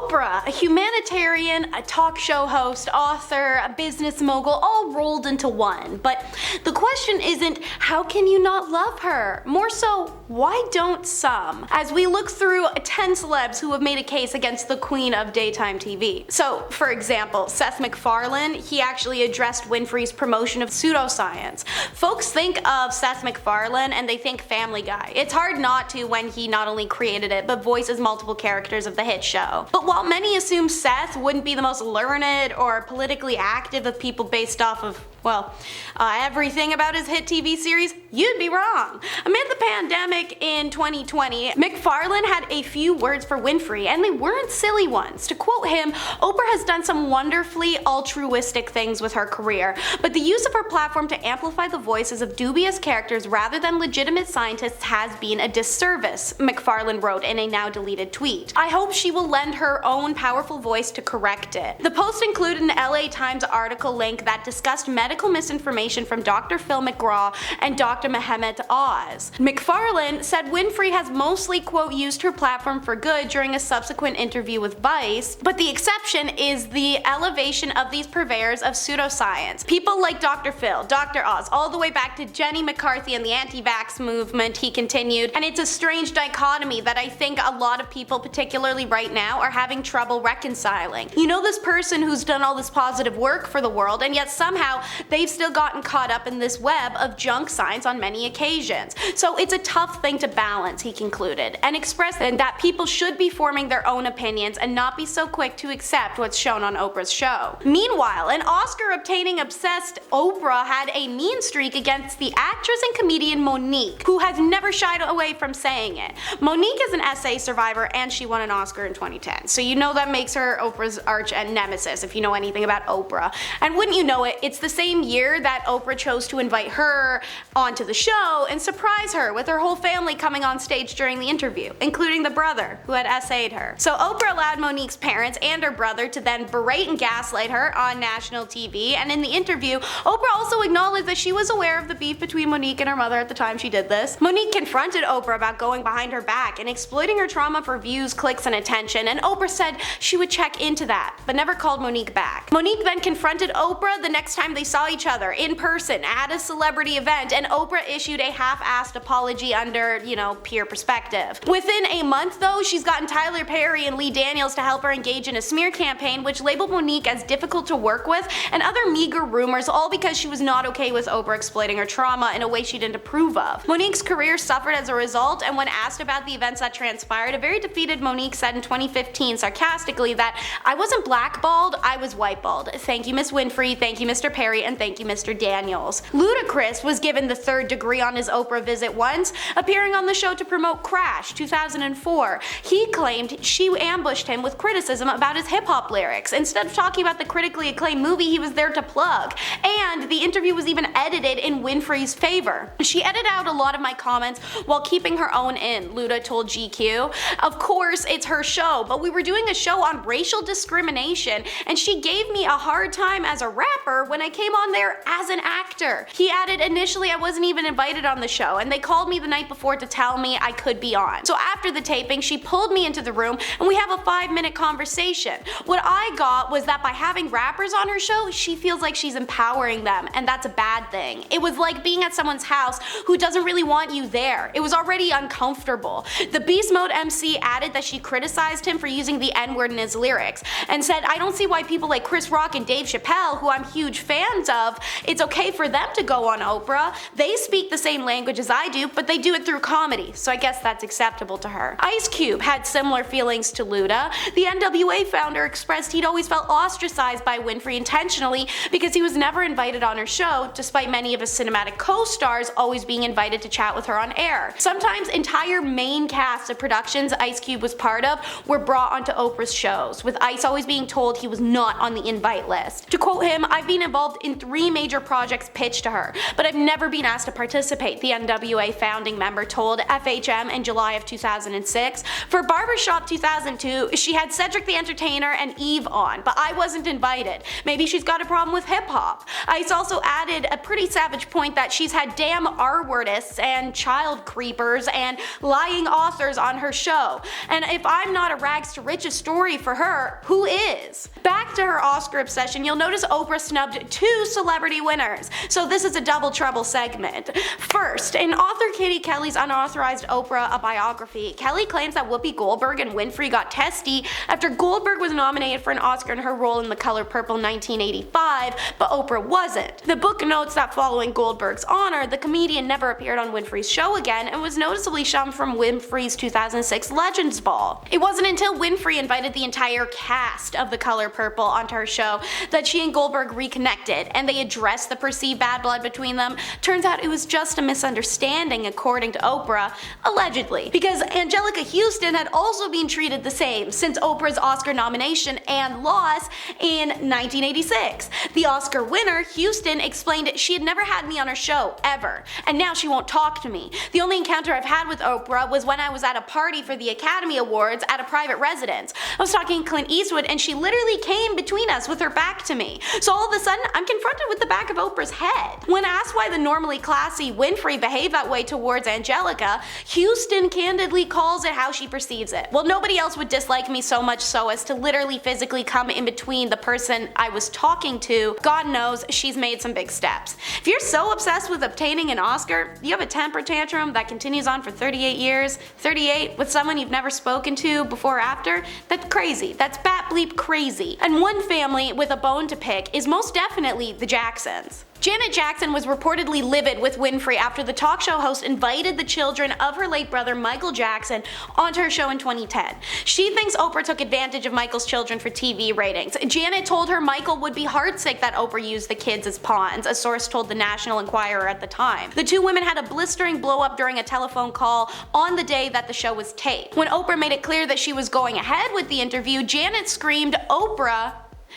Oprah, a humanitarian, a talk show host, author, a business mogul, all rolled into one. But the question isn't, how can you not love her? More so, why don't some? As we look through 10 celebs who have made a case against the queen of daytime TV. So, for example, Seth Macfarlane, he actually addressed Winfrey's promotion of pseudoscience. Folks think of Seth Macfarlane and they think Family Guy. It's hard not to when he not only created it, but voices multiple characters of the hit show. But while many assume Seth wouldn't be the most learned or politically active of people based off of, well, everything about his hit TV series, you'd be wrong. Amid the pandemic in 2020, Macfarlane had a few words for Winfrey, and they weren't silly ones. To quote him, Oprah has done some wonderfully altruistic things with her career, but the use of her platform to amplify the voices of dubious characters rather than legitimate scientists has been a disservice, Macfarlane wrote in a now deleted tweet. I hope she will lend her own powerful voice to correct it. The post included an LA Times article link that discussed medical misinformation from Dr. Phil McGraw and Dr. Mehmet Oz. Macfarlane said Winfrey has mostly, quote, used her platform for good during a subsequent interview with Vice, but the exception is the elevation of these purveyors of pseudoscience. People like Dr. Phil, Dr. Oz, all the way back to Jenny McCarthy and the anti-vax movement, he continued, and it's a strange dichotomy that I think a lot of people, particularly right now, are having trouble reconciling. You know, this person who's done all this positive work for the world, and yet somehow they've still gotten caught up in this web of junk science on many occasions. So it's a tough thing to balance, he concluded, and expressed that people should be forming their own opinions and not be so quick to accept what's shown on Oprah's show. Meanwhile, an Oscar-obtaining obsessed Oprah had a mean streak against the actress and comedian Monique, who has never shied away from saying it. Monique is an SA survivor and she won an Oscar in 2010, so you know that makes her Oprah's arch nemesis if you know anything about Oprah. And wouldn't you know it, it's the same year that Oprah chose to invite her onto the show and surprise her with her whole family coming on stage during the interview, including the brother who had SA'd her. So Oprah allowed Monique's parents and her brother to then berate and gaslight her on national TV, and in the interview, Oprah also acknowledged that she was aware of the beef between Monique and her mother at the time she did this. Monique confronted Oprah about going behind her back and exploiting her trauma for views, clicks, and attention, and Oprah said she would check into that, but never called Monique back. Monique then confronted Oprah the next time they saw each other in person at a celebrity event, and Oprah issued a half-assed apology under, you know, peer perspective. Within a month though, she's gotten Tyler Perry and Lee Daniels to help her engage in a smear campaign which labeled Monique as difficult to work with, and other meager rumors, all because she was not okay with Oprah exploiting her trauma in a way she didn't approve of. Monique's career suffered as a result, and when asked about the events that transpired, a very defeated Monique said in 2015 sarcastically that, "I wasn't blackballed, I was whiteballed. Thank you Miss Winfrey, thank you Mr. Perry, and thank you Mr. Daniels." Ludacris was given the third degree on his Oprah visit once, appearing on the show to promote Crash 2004. He claimed she ambushed him with criticism about his hip-hop lyrics. Instead of talking about the critically acclaimed movie he was there to plug, and the interview was even edited in Winfrey's favor. "She edited out a lot of my comments while keeping her own in," Luda told GQ. "Of course, it's her show, but we were doing a show on racial discrimination, and she gave me a hard time as a rapper when I came on there as an actor." He added, "Initially I wasn't even invited on the show, and they called me the night before to tell me I could be on. So after the taping, she pulled me into the room and we have a 5-minute conversation. What I got was that by having rappers on her show, she feels like she's empowering them, and that's a bad thing. It was like being at someone's house who doesn't really want you there. It was already uncomfortable." The Beast Mode MC added that she criticized him for using the N-word in his lyrics, and said, "I don't see why people like Chris Rock and Dave Chappelle, who I'm huge fans of, it's okay for them to go on Oprah. They speak the same language as I do, but they do it through comedy, so I guess that's acceptable to her." Ice Cube had similar feelings to Luda. The NWA founder expressed he'd always felt ostracized by Winfrey intentionally because he was never invited on her show, despite many of his cinematic co-stars always being invited to chat with her on air. Sometimes entire main casts of productions Ice Cube was part of were brought onto Oprah's shows, with Ice always being told he was not on the invite list. To quote him, "I've been involved in 3 major projects pitched to her, but I've never been asked to participate," the NWA founding member member told FHM in July of 2006. For Barbershop 2002, she had Cedric the Entertainer and Eve on, but I wasn't invited. Maybe she's got a problem with hip-hop. Ice also added a pretty savage point that she's had damn R-wordists and child creepers and lying authors on her show. And if I'm not a rags to riches story for her, who is? Back to her Oscar obsession, you'll notice Oprah snubbed 2 celebrity winners, so this is a double trouble segment. First, in author Katie Kelly's Unauthorized Oprah, a biography, Kelly claims that Whoopi, Goldberg, and Winfrey got testy after Goldberg was nominated for an Oscar in her role in The Color Purple 1985, but Oprah wasn't. The book notes that following Goldberg's honor, the comedian never appeared on Winfrey's show again and was noticeably shunned from Winfrey's 2006 Legends Ball. It wasn't until Winfrey invited the entire cast of The Color Purple onto her show that she and Goldberg reconnected, and they addressed the perceived bad blood between them. Turns out it was just a misunderstanding, according to Oprah, allegedly, because Anjelica Huston had also been treated the same since Oprah's Oscar nomination and loss in 1986. The Oscar winner, Huston, explained she had never had me on her show, ever, and now she won't talk to me. The only encounter I've had with Oprah was when I was at a party for the Academy Awards at a private residence. I was talking to Clint Eastwood and she literally came between us with her back to me. So all of a sudden, I'm confronted with the back of Oprah's head. When asked why the normally classy Winfrey behaved that way towards Anjelica, Huston candidly calls it how she perceives it. Well, nobody else would dislike me so much so as to literally physically come in between the person I was talking to. God knows she's made some big steps. If you're so obsessed with obtaining an Oscar, you have a temper tantrum that continues on for 38 years, 38 with someone you've never spoken to before or after, that's crazy. That's bat bleep crazy. And one family with a bone to pick is most definitely the Jacksons. Janet Jackson was reportedly livid with Winfrey after the talk show host invited the children of her late brother Michael Jackson onto her show in 2010. She thinks Oprah took advantage of Michael's children for TV ratings. Janet told her Michael would be heartsick that Oprah used the kids as pawns, a source told the National Enquirer at the time. The 2 women had a blistering blow up during a telephone call on the day that the show was taped. When Oprah made it clear that she was going ahead with the interview, Janet screamed, "Oprah,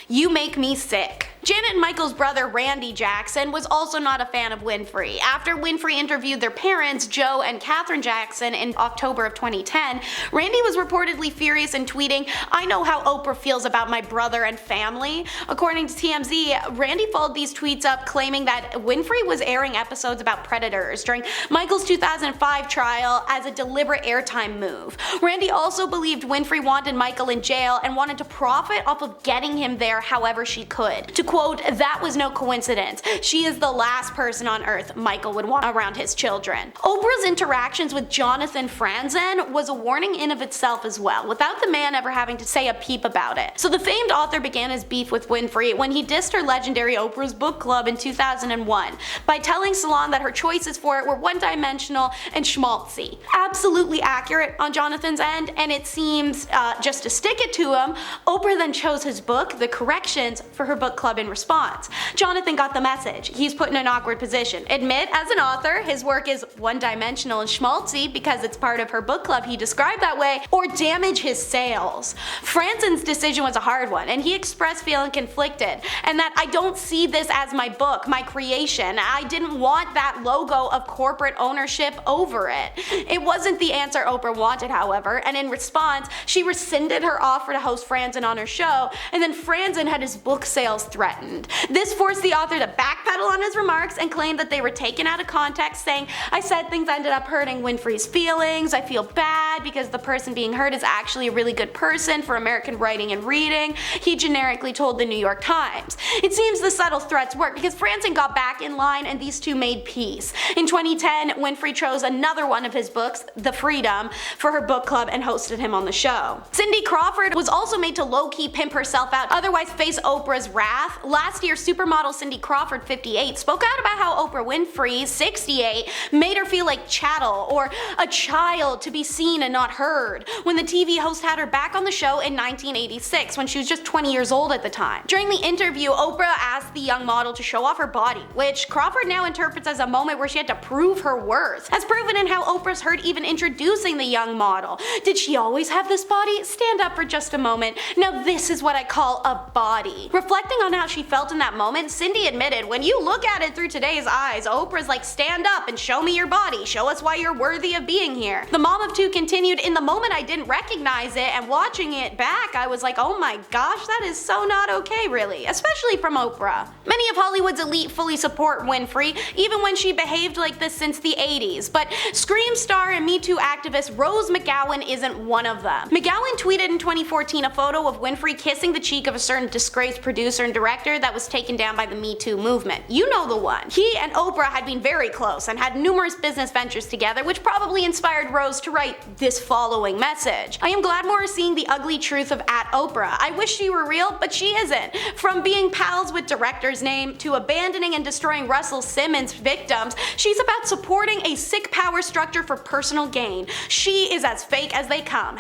you make me sick." Janet and Michael's brother Randy Jackson was also not a fan of Winfrey. After Winfrey interviewed their parents, Joe and Catherine Jackson, in October of 2010, Randy was reportedly furious and tweeting, "I know how Oprah feels about my brother and family." According to TMZ, Randy followed these tweets up claiming that Winfrey was airing episodes about predators during Michael's 2005 trial as a deliberate airtime move. Randy also believed Winfrey wanted Michael in jail and wanted to profit off of getting him there however she could. To quote, "That was no coincidence. She is the last person on earth Michael would want around his children." Oprah's interactions with Johnathan Franzen was a warning in of itself as well, without the man ever having to say a peep about it. So the famed author began his beef with Winfrey when he dissed her legendary Oprah's Book Club in 2001 by telling Salon that her choices for it were one-dimensional and schmaltzy. Absolutely accurate on Jonathan's end, and it seems, just to stick it to him, Oprah then chose his book, The Corrections, for her book club in response. Johnathan got the message. He's put in an awkward position. Admit, as an author, his work is one-dimensional and schmaltzy because it's part of her book club he described that way, or damage his sales. Franzen's decision was a hard one, and he expressed feeling conflicted, and that "I don't see this as my book, my creation. I didn't want that logo of corporate ownership over it." It wasn't the answer Oprah wanted, however, and in response, she rescinded her offer to host Franzen on her show, and then Franzen had his book sales threatened. This forced the author to backpedal on his remarks and claim that they were taken out of context, saying, "I said things that ended up hurting Winfrey's feelings. I feel bad because the person being hurt is actually a really good person for American writing and reading," he generically told the New York Times. It seems the subtle threats worked because Franzen got back in line and these two made peace. In 2010, Winfrey chose another one of his books, The Freedom, for her book club and hosted him on the show. Cindy Crawford was also made to low-key pimp herself out, otherwise face Oprah's wrath. Last year, supermodel Cindy Crawford, 58, spoke out about how Oprah Winfrey, 68, made her feel like chattel or a child to be seen and not heard when the TV host had her back on the show in 1986 when she was just 20 years old at the time. During the interview, Oprah asked the young model to show off her body, which Crawford now interprets as a moment where she had to prove her worth, as proven in how Oprah's heard even introducing the young model. Did she always have this body? Stand up for just a moment. Now this is what I call a body. Reflecting on how she felt in that moment, Cindy admitted, when you look at it through today's eyes, Oprah's like, stand up and show me your body, show us why you're worthy of being here. The mom of two continued, in the moment I didn't recognize it, and watching it back I was like, oh my gosh, that is so not okay really, especially from Oprah. Many of Hollywood's elite fully support Winfrey, even when she behaved like this since the 80s, but Scream star and Me Too activist Rose Mcgowan isn't one of them. Mcgowan tweeted in 2014 a photo of Winfrey kissing the cheek of a certain disgraced producer and director that was taken down by the Me Too movement. You know the one. He and Oprah had been very close and had numerous business ventures together, which probably inspired Rose to write this following message. I am glad more is seeing the ugly truth of @Oprah. I wish she were real, but she isn't. From being pals with director's name to abandoning and destroying Russell Simmons' victims, she's about supporting a sick power structure for personal gain. She is as fake as they come.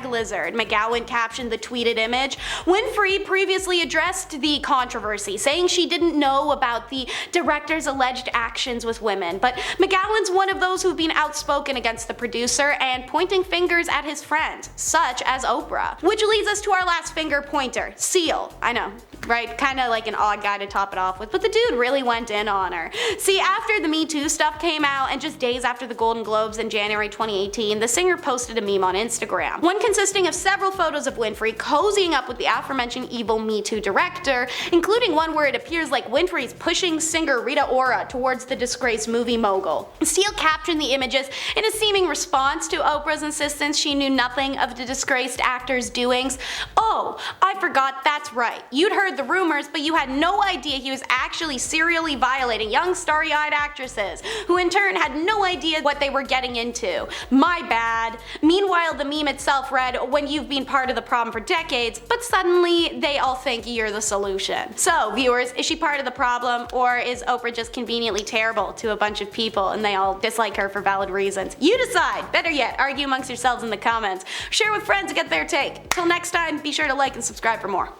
#Lizard. Mcgowan captioned the tweeted image. Winfrey previously addressed the controversy, saying she didn't know about the director's alleged actions with women, but McGowan's one of those who've been outspoken against the producer and pointing fingers at his friends, such as Oprah. Which leads us to our last finger pointer, Seal. I know, right? Kinda like an odd guy to top it off with, but the dude really went in on her. See, after the Me Too stuff came out and just days after the Golden Globes in January 2018, the singer posted a meme on Instagram, one consisting of several photos of Winfrey cozying up with the aforementioned evil Me Too director, including one where it appears like Winfrey's pushing singer Rita Ora towards the disgraced movie mogul. Seal captioned the images in a seeming response to Oprah's insistence she knew nothing of the disgraced actor's doings. Oh, I forgot, that's right. You'd heard the rumors, but you had no idea he was actually serially violating young starry-eyed actresses, who in turn had no idea what they were getting into. My bad. Meanwhile, the meme itself read, when you've been part of the problem for decades, but suddenly they all think you're the solution. So, viewers, is she part of the problem, or is Oprah just conveniently terrible to a bunch of people and they all dislike her for valid reasons? You decide! Better yet, argue amongst yourselves in the comments. Share with friends to get their take. Till next time, be sure to like and subscribe for more.